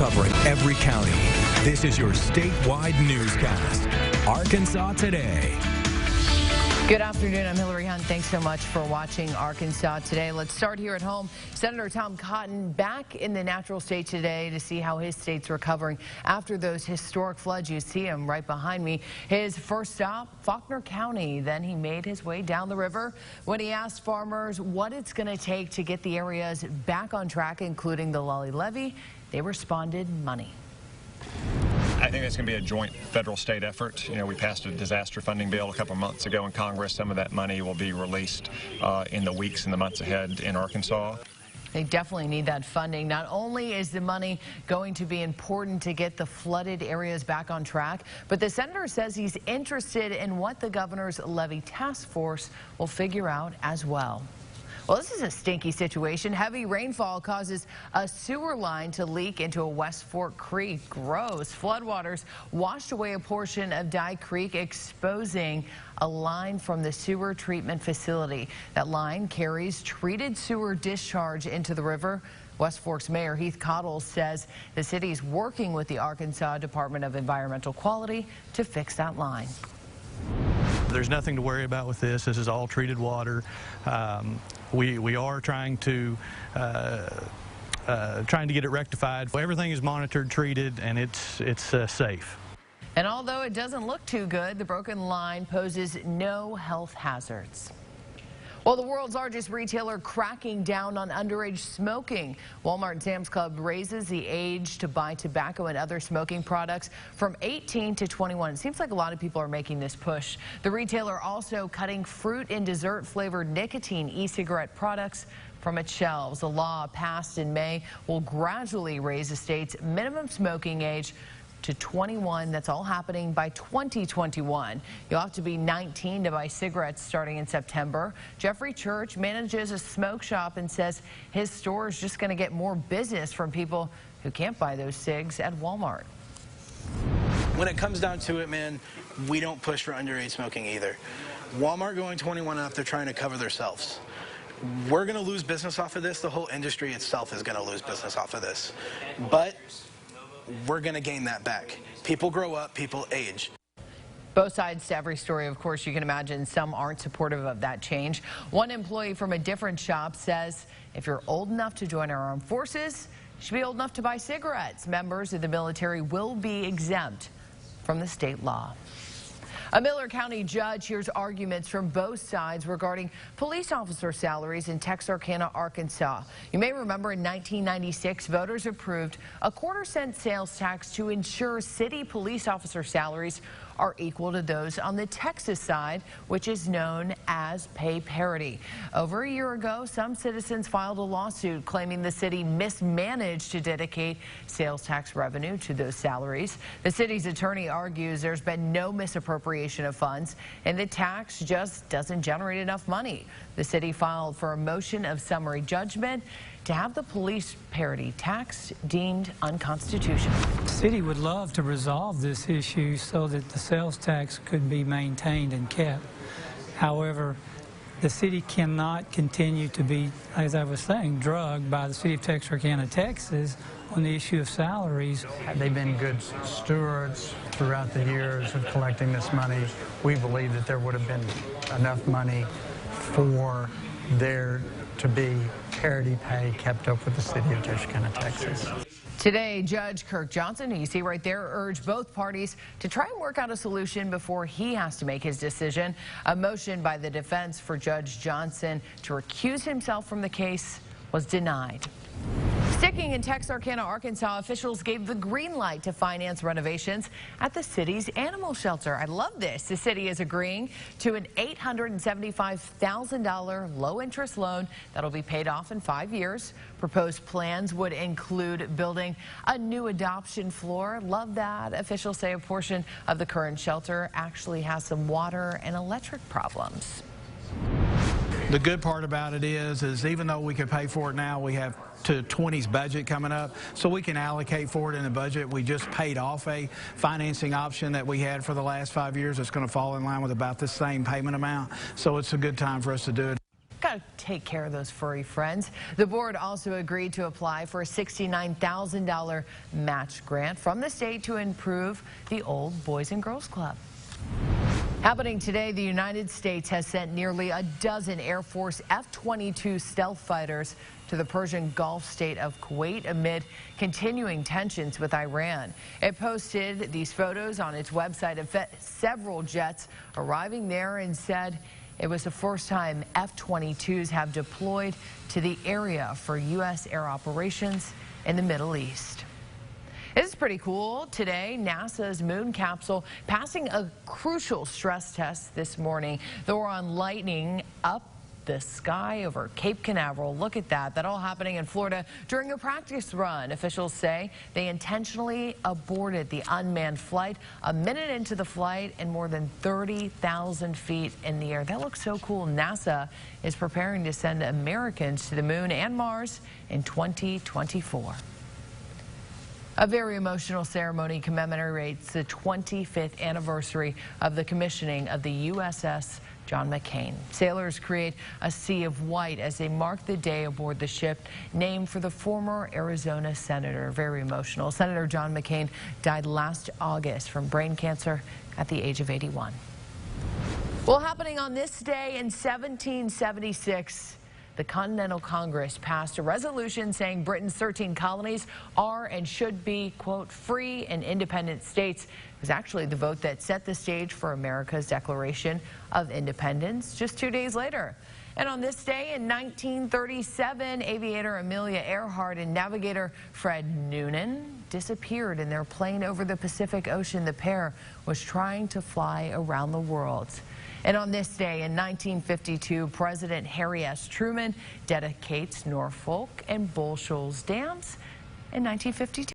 covering every county. This is your statewide newscast, Arkansas Today. Good afternoon. I'm Hillary Hunt. Thanks so much for watching Arkansas Today. Let's start here at home. Senator Tom Cotton back in the natural state today to see how his state's recovering after those historic floods. You see him right behind me. His first stop, Faulkner County. Then he made his way down the river. When he asked farmers what it's going to take to get the areas back on track, including the Lully Levee, they responded money. I think it's going to be a joint federal-state effort. You know, we passed a disaster funding bill a couple months ago in Congress. Some of that money will be released in the weeks and the months ahead in Arkansas. They definitely need that funding. Not only is the money going to be important to get the flooded areas back on track, but the senator says he's interested in what the governor's levee task force will figure out as well. Well, this is a stinky situation. Heavy rainfall causes a sewer line to leak into a West Fork Creek. Gross. Floodwaters washed away a portion of Dye Creek, exposing a line from the sewer treatment facility. That line carries treated sewer discharge into the river. West Fork's Mayor Heath Cottle says the city is working with the Arkansas Department of Environmental Quality to fix that line. There's nothing to worry about with this. This is all treated water. We are trying to get it rectified. Everything is monitored, treated, and it's safe. And although it doesn't look too good, the broken line poses no health hazards. Well, the world's largest retailer cracking down on underage smoking. Walmart and Sam's Club raises the age to buy tobacco and other smoking products from 18 to 21. It seems like a lot of people are making this push. The retailer also cutting fruit and dessert flavored nicotine e-cigarette products from its shelves. A law passed in May will gradually raise the state's minimum smoking age to 21. That's all happening by 2021. You'll have to be 19 to buy cigarettes starting in September. Jeffrey Church manages a smoke shop and says his store is just going to get more business from people who can't buy those cigs at Walmart. When it comes down to it, man, we don't push for underage smoking either. Walmart going 21 and up, they're trying to cover themselves. We're going to lose business off of this. The whole industry itself is going to lose business off of this. But we're going to gain that back. People grow up, people age. Both sides to every story, of course. You can imagine some aren't supportive of that change. One employee from a different shop says if you're old enough to join our armed forces, you should be old enough to buy cigarettes. Members of the military will be exempt from the state law. A Miller County judge hears arguments from both sides regarding police officer salaries in Texarkana, Arkansas. You may remember in 1996, voters approved a 1/4-cent sales tax to ensure city police officer salaries are equal to those on the Texas side, which is known as pay parity. Over a year ago, some citizens filed a lawsuit claiming the city mismanaged to dedicate sales tax revenue to those salaries. The city's attorney argues there's been no misappropriation of funds and the tax just doesn't generate enough money. The city filed for a motion of summary judgment to have the police parity tax deemed unconstitutional. The city would love to resolve this issue so that the sales tax could be maintained and kept. However, the city cannot continue to be, as I was saying, drugged by the city of Texarkana, Texas on the issue of salaries. They've been good stewards throughout the years of collecting this money. We believe that there would have been enough money for there to be parity pay kept up with the city of Texarkana, Texas. Today, Judge Kirk Johnson, who you see right there, urged both parties to try and work out a solution before he has to make his decision. A motion by the defense for Judge Johnson to recuse himself from the case was denied. Sticking in Texarkana, Arkansas, officials gave the green light to finance renovations at the city's animal shelter. I love this. The city is agreeing to an $875,000 low-interest loan that'll be paid off in 5 years. Proposed plans would include building a new adoption floor. Love that. Officials say a portion of the current shelter actually has some water and electric problems. The good part about it is even though we could pay for it now, we have to 20's budget coming up, so we can allocate for it in the budget. We just paid off a financing option that we had for the last 5 years. It's going to fall in line with about the same payment amount, so it's a good time for us to do it. Got to take care of those furry friends. The board also agreed to apply for a $69,000 match grant from the state to improve the old Boys and Girls Club. Happening today, the United States has sent nearly a dozen Air Force F-22 stealth fighters to the Persian Gulf state of Kuwait amid continuing tensions with Iran. It posted these photos on its website of several jets arriving there and said it was the first time F-22s have deployed to the area for U.S. air operations in the Middle East. This is pretty cool. Today, NASA's moon capsule passing a crucial stress test this morning. They were on lightning up the sky over Cape Canaveral. Look at that. That all happening in Florida during a practice run. Officials say they intentionally aborted the unmanned flight a minute into the flight and more than 30,000 feet in the air. That looks so cool. NASA is preparing to send Americans to the moon and Mars in 2024. A very emotional ceremony commemorates the 25th anniversary of the commissioning of the USS John McCain. Sailors create a sea of white as they mark the day aboard the ship named for the former Arizona senator. Very emotional. Senator John McCain died last August from brain cancer at the age of 81. Well, happening on this day in 1776, the Continental Congress passed a resolution saying Britain's 13 colonies are and should be, quote, free and independent states. It was actually the vote that set the stage for America's Declaration of Independence just 2 days later. And on this day in 1937, aviator Amelia Earhart and navigator Fred Noonan disappeared in their plane over the Pacific Ocean. The pair was trying to fly around the world. And on this day in 1952, President Harry S. Truman dedicates Norfolk and Bull Shoals dams in 1952.